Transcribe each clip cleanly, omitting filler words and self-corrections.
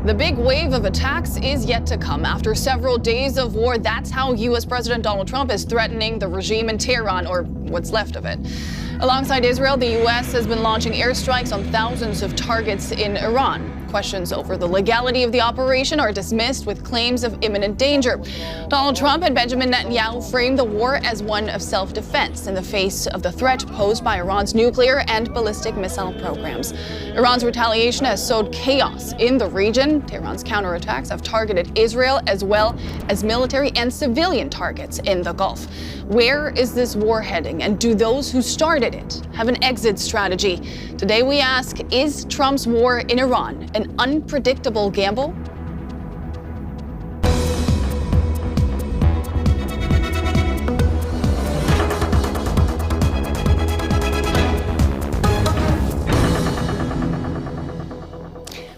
The big wave of attacks is yet to come. After several days of war, that's how U.S. President Donald Trump is threatening the regime in Tehran, or what's left of it. Alongside Israel, the U.S. has been launching airstrikes on thousands of targets in Iran. Questions over the legality of the operation are dismissed with claims of imminent danger. Donald Trump and Benjamin Netanyahu framed the war as one of self-defense in the face of the threat posed by Iran's nuclear and ballistic missile programs. Iran's retaliation has sowed chaos in the region. Tehran's counterattacks have targeted Israel as well as military and civilian targets in the Gulf. Where is this war heading, and do those who started it have an exit strategy? Today we ask, is Trump's war in Iran an unpredictable gamble?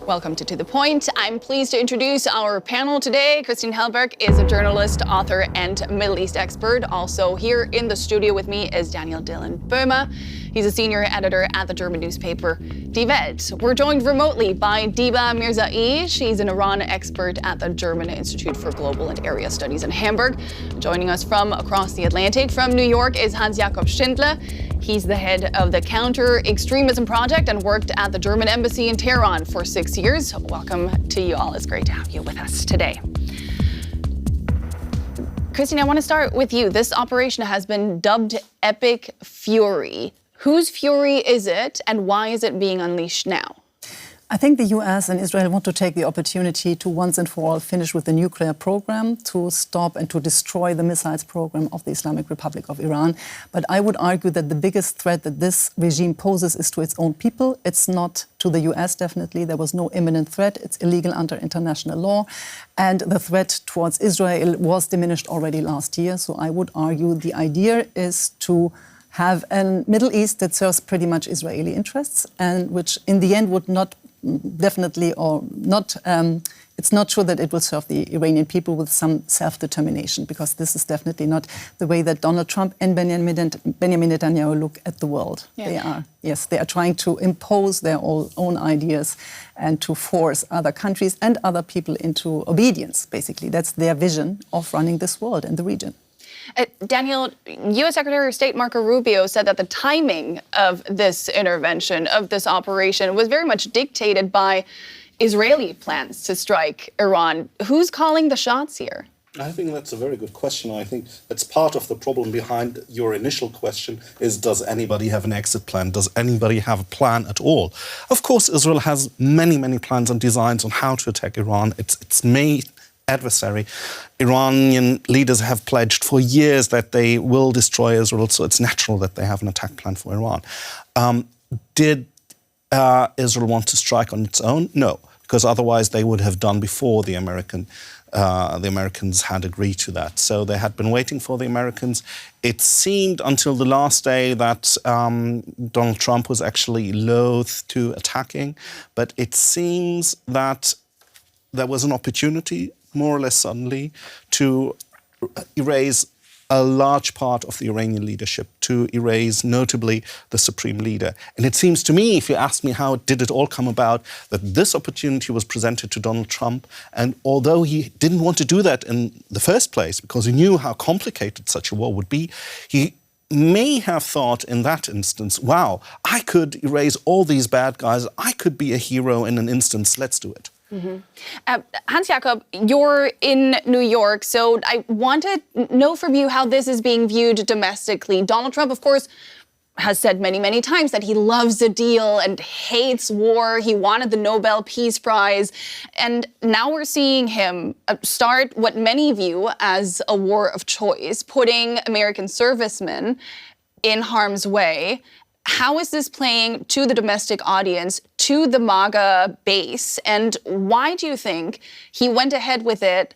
Welcome to the Point. I'm pleased to introduce our panel today. Christian Hellberg is a journalist, author, and Middle East expert. Also here in the studio with me is Daniel Dylan Böhmer. He's a senior editor at the German newspaper Die Welt. We're joined remotely by Diba Mirzai. She's an Iran expert at the German Institute for Global and Area Studies in Hamburg. Joining us from across the Atlantic from New York is Hans-Jakob Schindler. He's the head of the Counter-Extremism Project and worked at the German Embassy in Tehran for 6 years. Welcome to you all. It's great to have you with us today. Christine, I want to start with you. This operation has been dubbed Epic Fury. Whose fury is it, and why is it being unleashed now? I think the US and Israel want to take the opportunity to once and for all finish with the nuclear program, to stop and to destroy the missiles program of the Islamic Republic of Iran. But I would argue that the biggest threat that this regime poses is to its own people. It's not to the US, definitely. There was no imminent threat. It's illegal under international law. And the threat towards Israel was diminished already last year. So I would argue the idea is to have a Middle East that serves pretty much Israeli interests, and which in the end would not definitely or not, it's not sure that it will serve the Iranian people with some self-determination, because this is definitely not the way that Donald Trump and Benjamin Netanyahu look at the world. Yeah. They are trying to impose their own ideas and to force other countries and other people into obedience, basically. That's their vision of running this world and the region. Daniel, U.S. Secretary of State Marco Rubio said that the timing of this intervention, of this operation, was very much dictated by Israeli plans to strike Iran. Who's calling the shots here? I think that's a very good question. I think that's part of the problem behind your initial question is, does anybody have an exit plan? Does anybody have a plan at all? Of course, Israel has many, many plans and designs on how to attack Iran. Its main adversary. Iranian leaders have pledged for years that they will destroy Israel, so it's natural that they have an attack plan for Iran. Did Israel want to strike on its own? No, because otherwise they would have done before the Americans had agreed to that. So they had been waiting for the Americans. It seemed until the last day that Donald Trump was actually loath to attacking, but it seems that there was an opportunity, more or less suddenly, to erase a large part of the Iranian leadership, to erase notably the supreme leader. And it seems to me, if you ask me how did it all come about, that this opportunity was presented to Donald Trump. And although he didn't want to do that in the first place, because he knew how complicated such a war would be, he may have thought in that instance, wow, I could erase all these bad guys. I could be a hero in an instance. Let's do it. Mm-hmm. Hans-Jakob, you're in New York, so I want to know from you how this is being viewed domestically. Donald Trump, of course, has said many, many times that he loves a deal and hates war. He wanted the Nobel Peace Prize. And now we're seeing him start what many view as a war of choice, putting American servicemen in harm's way. How is this playing to the domestic audience, to the MAGA base? And why do you think he went ahead with it,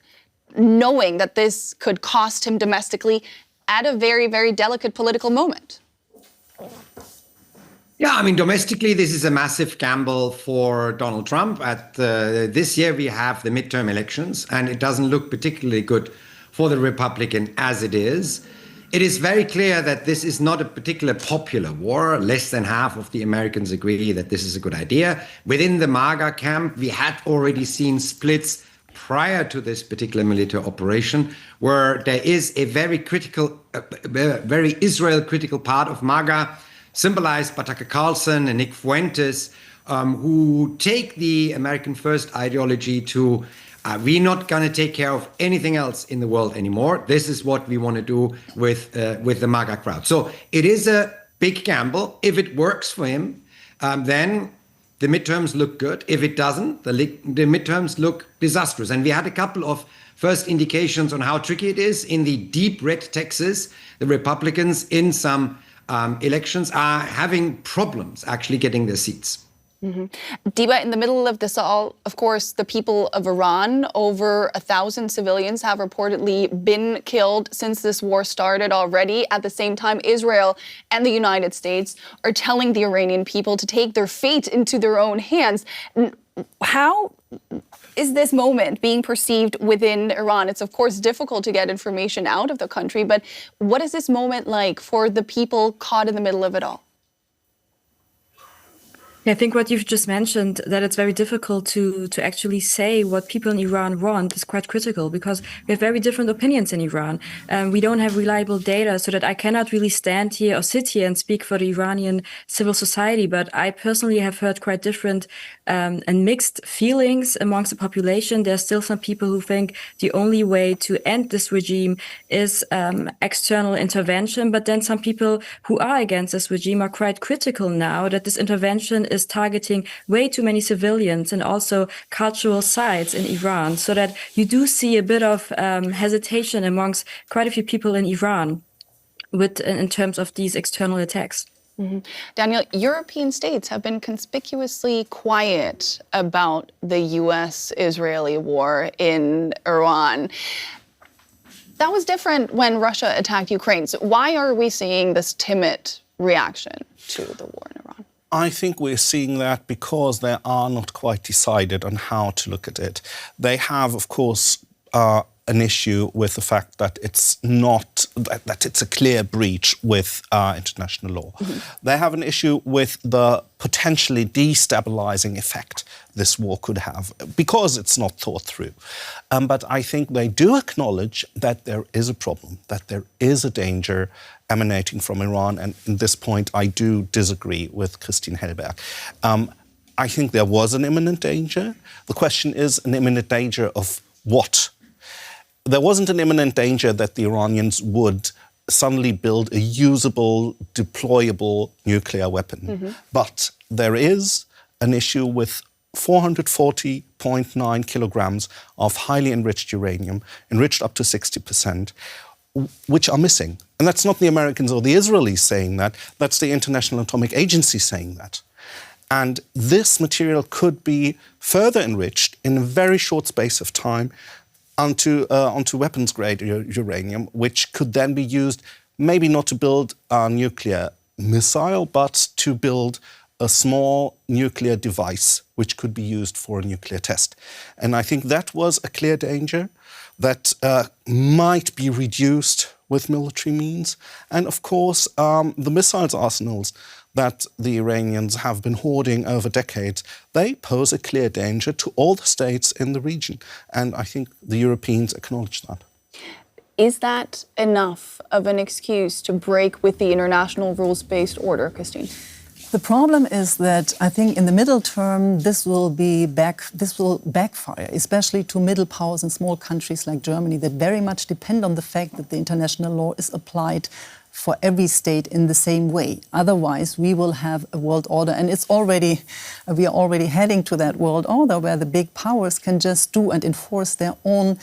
knowing that this could cost him domestically at a very, very delicate political moment? Yeah, I mean, domestically, this is a massive gamble for Donald Trump. This year, we have the midterm elections, and it doesn't look particularly good for the Republican as it is. It is very clear that this is not a particularly popular war. Less than half of the Americans agree that this is a good idea. Within the MAGA camp, we had already seen splits prior to this particular military operation, where there is a very critical, very Israel-critical part of MAGA, symbolized by Tucker Carlson and Nick Fuentes, who take the American first ideology to we're not going to take care of anything else in the world anymore. This is what we want to do with the MAGA crowd. So it is a big gamble. If it works for him, then the midterms look good. If it doesn't, the midterms look disastrous. And we had a couple of first indications on how tricky it is. In the deep red Texas, the Republicans in some elections are having problems actually getting their seats. Mm-hmm. Diba, in the middle of this all, of course, the people of Iran, over 1,000 civilians have reportedly been killed since this war started already. At the same time, Israel and the United States are telling the Iranian people to take their fate into their own hands. How is this moment being perceived within Iran? It's, of course, difficult to get information out of the country, but what is this moment like for the people caught in the middle of it all? I think what you've just mentioned, that it's very difficult to actually say what people in Iran want, is quite critical, because we have very different opinions in Iran. We don't have reliable data, so that I cannot really stand here or sit here and speak for the Iranian civil society. But I personally have heard quite different and mixed feelings amongst the population. There's still some people who think the only way to end this regime is external intervention. But then some people who are against this regime are quite critical now that this intervention is targeting way too many civilians and also cultural sites in Iran, so that you do see a bit of hesitation amongst quite a few people in Iran in terms of these external attacks. Mm-hmm. Daniel, European states have been conspicuously quiet about the U.S.-Israeli war in Iran. That was different when Russia attacked Ukraine. So why are we seeing this timid reaction to the war in Iran? I think we're seeing that because they are not quite decided on how to look at it. They have, of course, an issue with the fact that it's not that it's a clear breach with international law. Mm-hmm. They have an issue with the potentially destabilizing effect this war could have because it's not thought through. But I think they do acknowledge that there is a problem, that there is a danger emanating from Iran. And at this point, I do disagree with Christine Hellberg. I think there was an imminent danger. The question is an imminent danger of what? There wasn't an imminent danger that the Iranians would suddenly build a usable, deployable nuclear weapon. Mm-hmm. But there is an issue with 440.9 kilograms of highly enriched uranium, enriched up to 60%, which are missing. And that's not the Americans or the Israelis saying that, that's the International Atomic Agency saying that. And this material could be further enriched in a very short space of time onto weapons-grade uranium, which could then be used maybe not to build a nuclear missile, but to build a small nuclear device which could be used for a nuclear test. And I think that was a clear danger that might be reduced with military means. And of course, the missiles arsenals that the Iranians have been hoarding over decades, they pose a clear danger to all the states in the region. And I think the Europeans acknowledge that. Is that enough of an excuse to break with the international rules-based order, Christine? The problem is that I think in the middle term, this will backfire, especially to middle powers and small countries like Germany that very much depend on the fact that the international law is applied for every state in the same way. Otherwise, we will have a world order, and we are already heading to that world order where the big powers can just do and enforce their own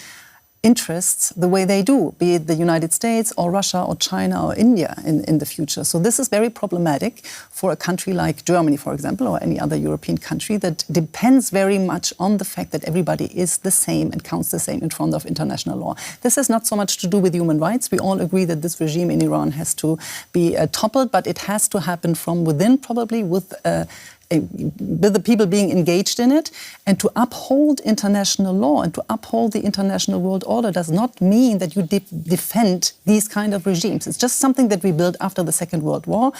interests the way they do, be it the United States or Russia or China or India in the future. So this is very problematic for a country like Germany, for example, or any other European country that depends very much on the fact that everybody is the same and counts the same in front of international law. This has not so much to do with human rights. We all agree that this regime in Iran has to be toppled, but it has to happen from within, probably with with the people being engaged in it, and to uphold international law and to uphold the international world order does not mean that you defend these kind of regimes. It's just something that we built after the Second World War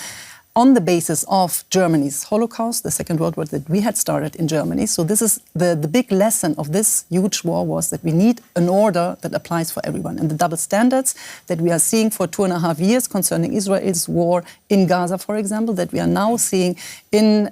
on the basis of Germany's Holocaust, the Second World War that we had started in Germany. So this is the big lesson of this huge war, was that we need an order that applies for everyone. And the double standards that we are seeing for 2.5 years concerning Israel's war in Gaza, for example, that we are now seeing in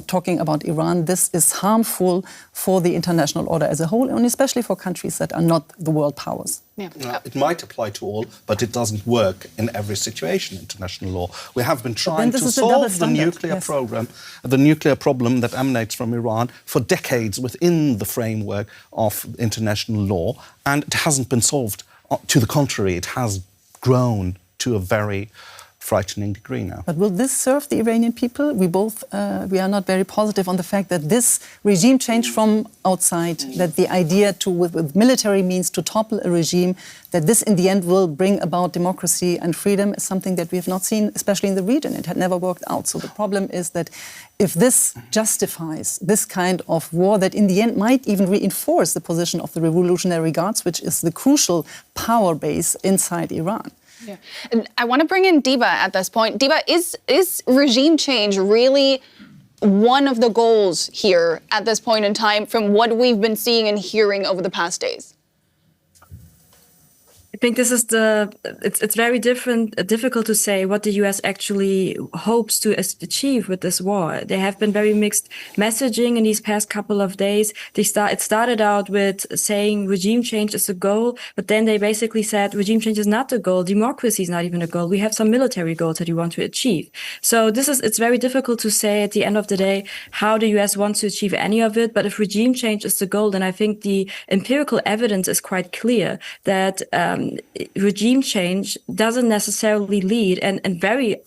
talking about Iran, this is harmful for the international order as a whole, and especially for countries that are not the world powers. Yeah. It might apply to all, but it doesn't work in every situation, international law. We have been trying to solve the nuclear program, the nuclear problem that emanates from Iran for decades within the framework of international law, and it hasn't been solved. To the contrary, it has grown to a very frightening degree now. But will this serve the Iranian people? We are not very positive on the fact that this regime change from outside, that the idea to, with military means, to topple a regime, that this in the end will bring about democracy and freedom is something that we have not seen, especially in the region. It had never worked out. So the problem is that if this justifies this kind of war that in the end might even reinforce the position of the Revolutionary Guards, which is the crucial power base inside Iran. Yeah. And I want to bring in Diba at this point. Diba, is regime change really one of the goals here at this point in time from what we've been seeing and hearing over the past days? I think this is it's very difficult to say what the US actually hopes to achieve with this war. There have been very mixed messaging in these past couple of days. It started out with saying regime change is a goal, but then they basically said regime change is not the goal. Democracy is not even a goal. We have some military goals that we want to achieve. So it's very difficult to say at the end of the day how the US wants to achieve any of it. But if regime change is the goal, then I think the empirical evidence is quite clear that regime change doesn't necessarily lead, and in very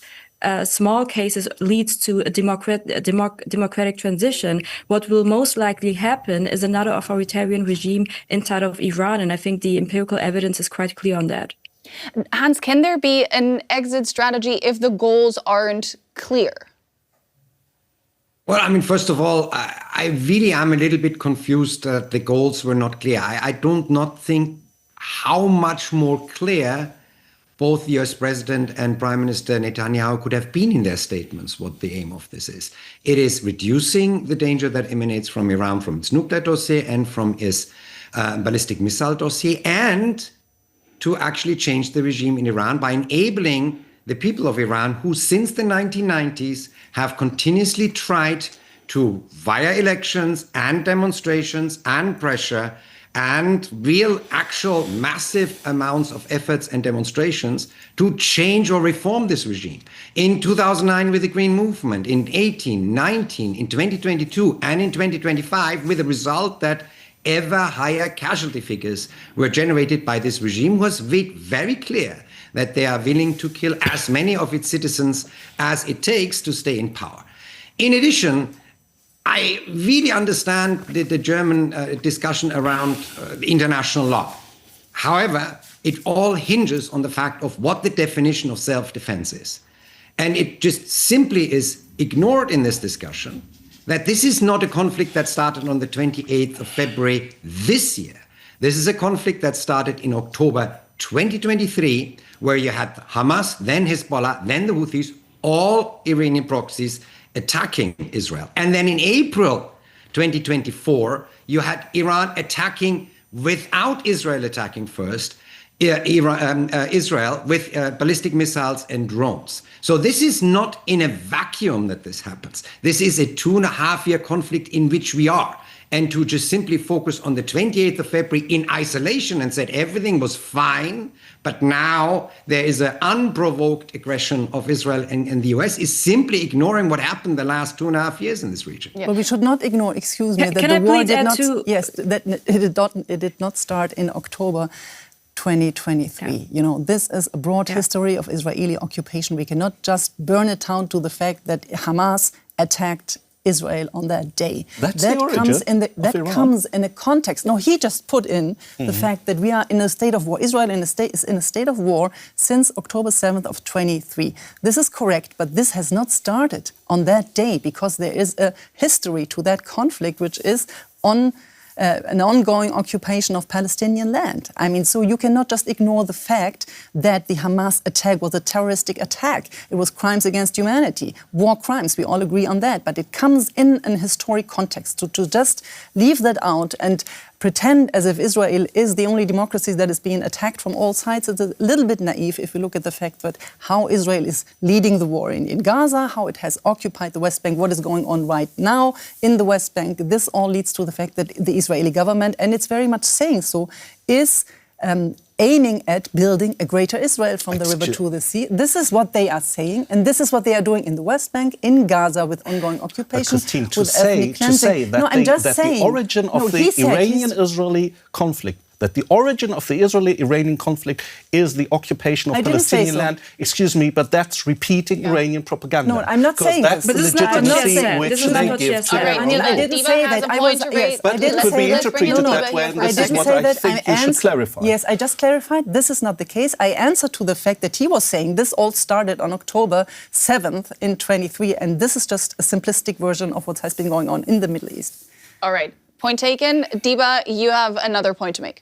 small cases leads to a democratic transition. What will most likely happen is another authoritarian regime inside of Iran, and I think the empirical evidence is quite clear on that. Hans, can there be an exit strategy if the goals aren't clear? Well, I mean, first of all, I really am a little bit confused that the goals were not clear. I do not think how much more clear both the US President and Prime Minister Netanyahu could have been in their statements what the aim of this is. It is reducing the danger that emanates from Iran, from its nuclear dossier and from its ballistic missile dossier, and to actually change the regime in Iran by enabling the people of Iran, who since the 1990s have continuously tried to, via elections and demonstrations and pressure, and real, actual, massive amounts of efforts and demonstrations to change or reform this regime. In 2009 with the Green Movement, in 18, 19, in 2022, and in 2025, with the result that ever higher casualty figures were generated by this regime, was very clear that they are willing to kill as many of its citizens as it takes to stay in power. In addition, I really understand the German discussion around international law. However, it all hinges on the fact of what the definition of self-defense is. And it just simply is ignored in this discussion that this is not a conflict that started on the 28th of February this year. This is a conflict that started in October 2023, where you had Hamas, then Hezbollah, then the Houthis, all Iranian proxies attacking Israel. And then in April 2024, you had Iran attacking without Israel attacking first, Israel with ballistic missiles and drones. So this is not in a vacuum that this happens. This is a 2.5-year conflict in which we are. And to just simply focus on the 28th of February in isolation and said everything was fine, but now there is an unprovoked aggression of Israel and the US is simply ignoring what happened the last 2.5 years in this region. Yeah. Well, we should not ignore, excuse me, that the war did not, yes, that it did not start in October 2023. Yeah. You know, this is a broad history of Israeli occupation. We cannot just burn it down to the fact that Hamas attacked Israel on that day. That's that the origin comes in a context. No, he just put in the fact that we are in a state of war. Israel is in a state of war since October 7th of 23. This is correct, but this has not started on that day because there is a history to that conflict, which is on an ongoing occupation of Palestinian land. I mean, so you cannot just ignore the fact that the Hamas attack was a terroristic attack. It was crimes against humanity, war crimes, we all agree on that, but it comes in an historic context. So to just leave that out and pretend as if Israel is the only democracy that is being attacked from all sides is a little bit naive if you look at the fact that how Israel is leading the war in Gaza, how it has occupied the West Bank, what is going on right now in the West Bank. This all leads to the fact that the Israeli government, and it's very much saying so, is aiming at building a greater Israel from the river to the sea. This is what they are saying, and this is what they are doing in the West Bank, in Gaza, with ongoing occupation, Christine, with ethnic cleansing. The origin of the Iranian-Israeli conflict, that the origin of the Israeli-Iranian conflict is the occupation of Palestinian land. Excuse me, but that's repeating Iranian propaganda. No, I'm not saying that's that. the legitimacy which they give to their own. I didn't say that. But it could be interpreted that way, and this is what I think you should clarify. Yes, I just clarified. This is not the case. I answered to the fact that he was saying this all started on October 7th in 23, and this is just a simplistic version of what has been going on in the Middle East. All right. Point taken. Diba, you have another point to make.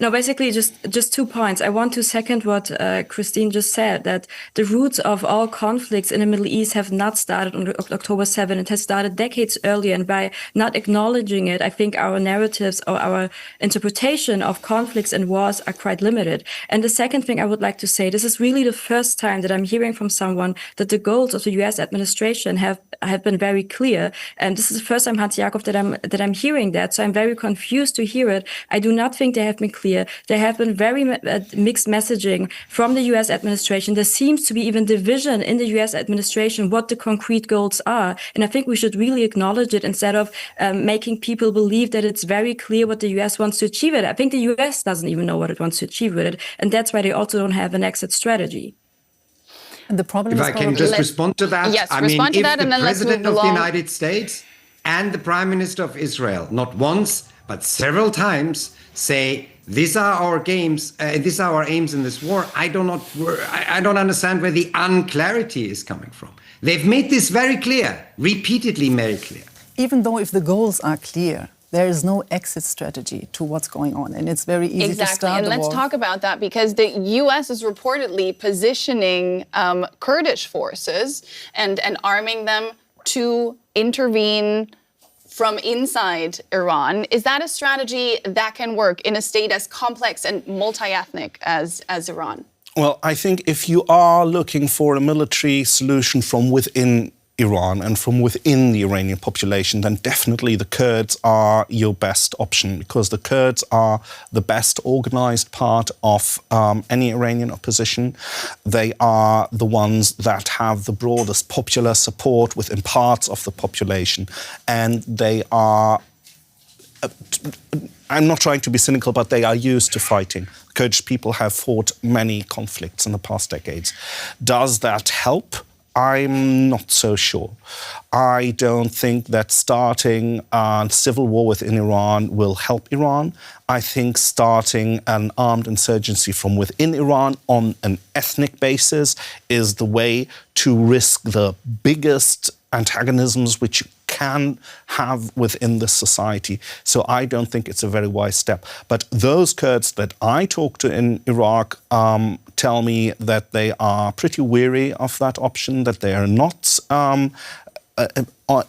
No, basically just 2 points. I want to second what Christine just said, that the roots of all conflicts in the Middle East have not started on October 7. It has started decades earlier, and by not acknowledging it, I think our narratives or our interpretation of conflicts and wars are quite limited. And the second thing I would like to say, this is really the first time that I'm hearing from someone that the goals of the US administration have been very clear. And this is the first time, Hans Jakob, that I'm hearing that. So I'm very confused to hear it. I do not think they have been clear. There have been very mixed messaging from the US administration. There seems to be even division in the US administration what the concrete goals are. And I think we should really acknowledge it instead of making people believe that it's very clear what the US wants to achieve with it. I think the US doesn't even know what it wants to achieve with it. And that's why they also don't have an exit strategy. And the problem if I can just respond to that. Yes, I respond mean, to that, if and the then let's move President of the along. United States and the Prime Minister of Israel, not once, but several times, say, these are our games, these are our aims in this war. I don't understand where the unclarity is coming from. They've made this very clear, repeatedly very clear. Even though if the goals are clear, there is no exit strategy to what's going on, and it's very easy to start and the let's war. talk about that, because the U.S. is reportedly positioning Kurdish forces and arming them to intervene from inside Iran. Is that a strategy that can work in a state as complex and multi-ethnic as Iran? Well, I think if you are looking for a military solution from within Iran and from within the Iranian population, then definitely the Kurds are your best option, because the Kurds are the best organized part of any Iranian opposition. They are the ones that have the broadest popular support within parts of the population, and they are I'm not trying to be cynical, but they are used to fighting. Kurdish people have fought many conflicts in the past decades. Does that help? I'm not so sure. I don't think that starting a civil war within Iran will help Iran. I think starting an armed insurgency from within Iran on an ethnic basis is the way to risk the biggest antagonisms which you can have within this society. So I don't think it's a very wise step. But those Kurds that I talk to in Iraq tell me that they are pretty weary of that option, that they are not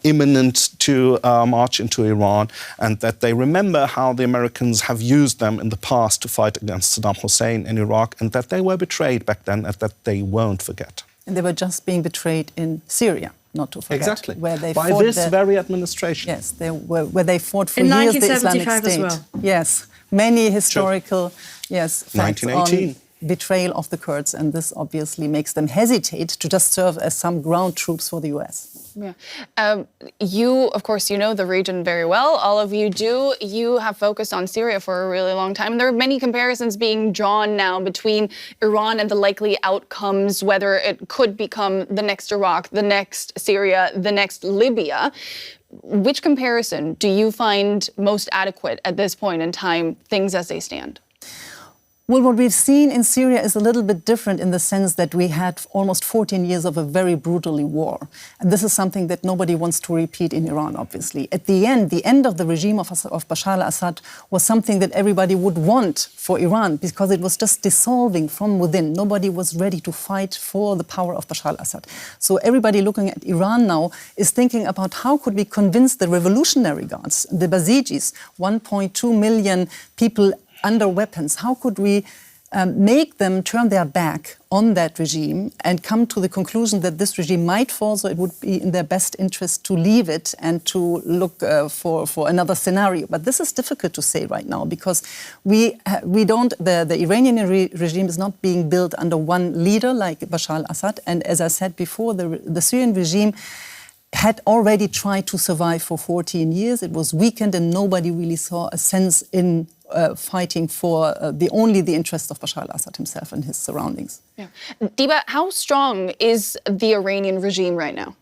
imminent to march into Iran, and that they remember how the Americans have used them in the past to fight against Saddam Hussein in Iraq, and that they were betrayed back then, and that they won't forget. And they were just being betrayed in Syria, not to forget. Exactly. Where they by fought this very administration. Yes, where they fought for in years the Islamic 1975 State. as well. Yes, many historical facts 1918. on betrayal of the Kurds, and this obviously makes them hesitate to just serve as some ground troops for the US. Yeah. You, of course, you know the region very well. All of you do. You have focused on Syria for a really long time. And there are many comparisons being drawn now between Iran and the likely outcomes, whether it could become the next Iraq, the next Syria, the next Libya. Which comparison do you find most adequate at this point in time, things as they stand? Well, what we've seen in Syria is a little bit different in the sense that we had almost 14 years of a very brutally war. And this is something that nobody wants to repeat in Iran, obviously. At the end of the regime of Bashar al-Assad was something that everybody would want for Iran because it was just dissolving from within. Nobody was ready to fight for the power of Bashar al-Assad. So everybody looking at Iran now is thinking about how could we convince the revolutionary guards, the Basijis, 1.2 million people under weapons. How could we make them turn their back on that regime and come to the conclusion that this regime might fall, so it would be in their best interest to leave it and to look for another scenario. But this is difficult to say right now because the Iranian regime is not being built under one leader like Bashar al-Assad. And as I said before, the Syrian regime had already tried to survive for 14 years. It was weakened and nobody really saw a sense in fighting for the interests of Bashar al-Assad himself and his surroundings. Yeah. Diba, how strong is the Iranian regime right now?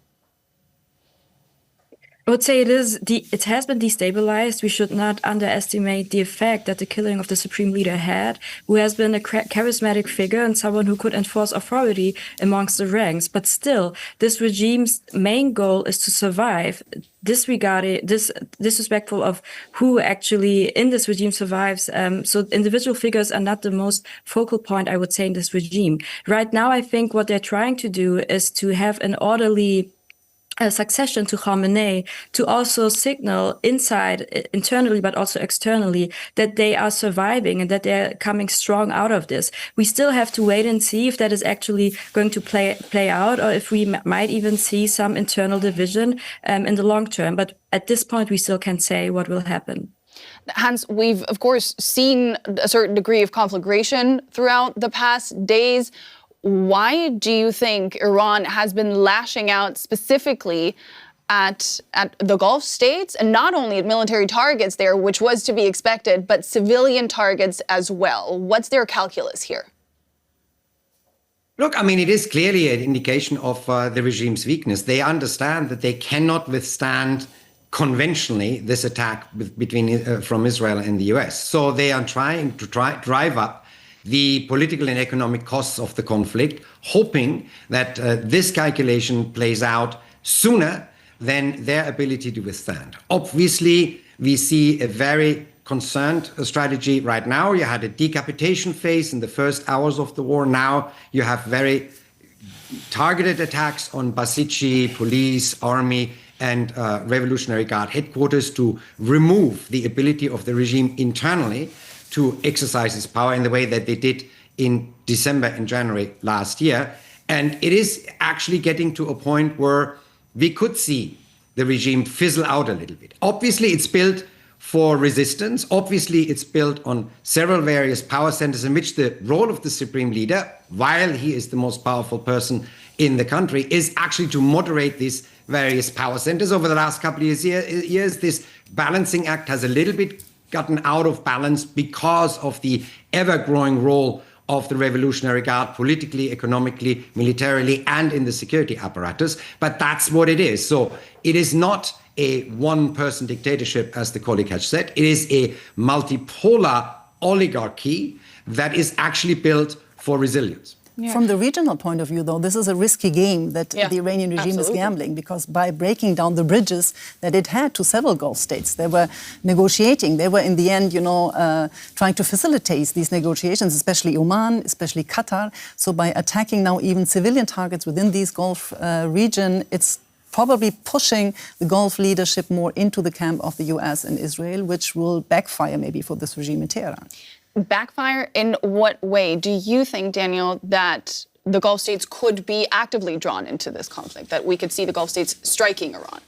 I would say it has been destabilized. We should not underestimate the effect that the killing of the supreme leader had, who has been a charismatic figure and someone who could enforce authority amongst the ranks. But still, this regime's main goal is to survive, disrespectful of who actually in this regime survives. So individual figures are not the most focal point, I would say, in this regime. Right now, I think what they're trying to do is to have an orderly succession to Khamenei, to also signal internally, but also externally, that they are surviving and that they're coming strong out of this. We still have to wait and see if that is actually going to play out, or if we might even see some internal division in the long term. But at this point, we still can't say what will happen. Hans, we've, of course, seen a certain degree of conflagration throughout the past days. Why do you think Iran has been lashing out specifically at the Gulf states, and not only at military targets there, which was to be expected, but civilian targets as well? What's their calculus here? Look, I mean, it is clearly an indication of the regime's weakness. They understand that they cannot withstand conventionally this attack from Israel and the US. So they are trying to drive up the political and economic costs of the conflict, hoping that this calculation plays out sooner than their ability to withstand. Obviously, we see a very concerned strategy right now. You had a decapitation phase in the first hours of the war. Now you have very targeted attacks on Basiji, police, army, and Revolutionary Guard headquarters to remove the ability of the regime internally to exercise its power in the way that they did in December and January last year. And it is actually getting to a point where we could see the regime fizzle out a little bit. Obviously, it's built for resistance. Obviously, it's built on several various power centers in which the role of the supreme leader, while he is the most powerful person in the country, is actually to moderate these various power centers. Over the last couple of years, this balancing act has a little bit gotten out of balance because of the ever-growing role of the Revolutionary Guard politically, economically, militarily, and in the security apparatus. But that's what it is. So it is not a one-person dictatorship, as the colleague has said. It is a multipolar oligarchy that is actually built for resilience. Yeah. From the regional point of view, though, this is a risky game that the Iranian regime is gambling, because by breaking down the bridges that it had to several Gulf states, they were negotiating. They were, in the end, trying to facilitate these negotiations, especially Oman, especially Qatar. So by attacking now even civilian targets within these Gulf region, it's probably pushing the Gulf leadership more into the camp of the US and Israel, which will backfire maybe for this regime in Tehran. Backfire in what way? Do you think, Daniel, that the Gulf states could be actively drawn into this conflict, that we could see the Gulf states striking Iran?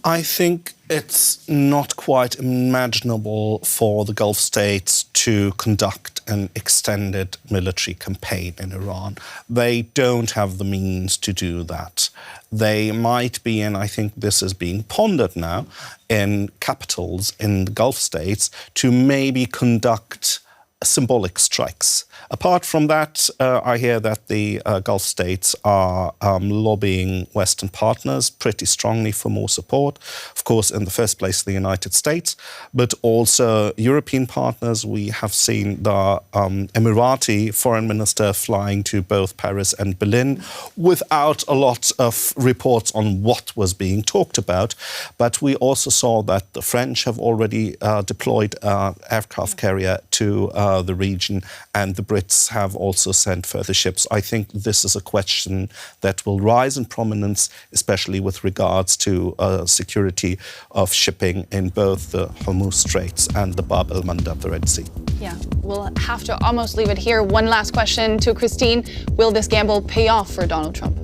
I think it's not quite imaginable for the Gulf states to conduct an extended military campaign in Iran. They don't have the means to do that. They might be, and I think this is being pondered now, in capitals in the Gulf states to maybe conduct symbolic strikes. Apart from that, I hear that the Gulf states are lobbying Western partners pretty strongly for more support. Of course, in the first place, the United States, but also European partners. We have seen the Emirati foreign minister flying to both Paris and Berlin without a lot of reports on what was being talked about. But we also saw that the French have already deployed aircraft carrier to the region, and the Brits have also sent further ships. I think this is a question that will rise in prominence, especially with regards to security of shipping in both the Hormuz Straits and the Bab el-Mandab, the Red Sea. Yeah, we'll have to almost leave it here. One last question to Christine. Will this gamble pay off for Donald Trump?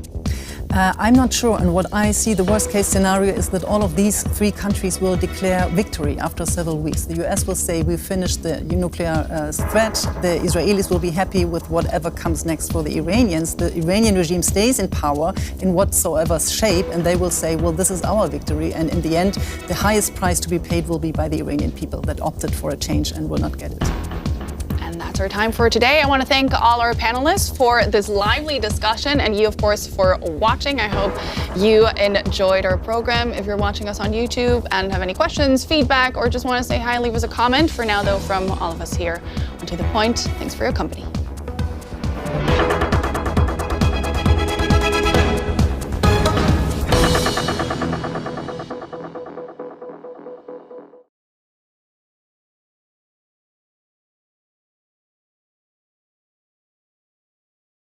I'm not sure, and what I see, the worst-case scenario is that all of these three countries will declare victory after several weeks. The US will say we've finished the nuclear threat. The Israelis will be happy with whatever comes next for the Iranians. The Iranian regime stays in power in whatsoever shape, and they will say, well, this is our victory. And in the end, the highest price to be paid will be by the Iranian people that opted for a change and will not get it. And that's our time for today. I want to thank all our panelists for this lively discussion, and you, of course, for watching. I hope you enjoyed our program. If you're watching us on YouTube and have any questions, feedback, or just want to say hi, leave us a comment. For now, though, from all of us here on To The Point, thanks for your company.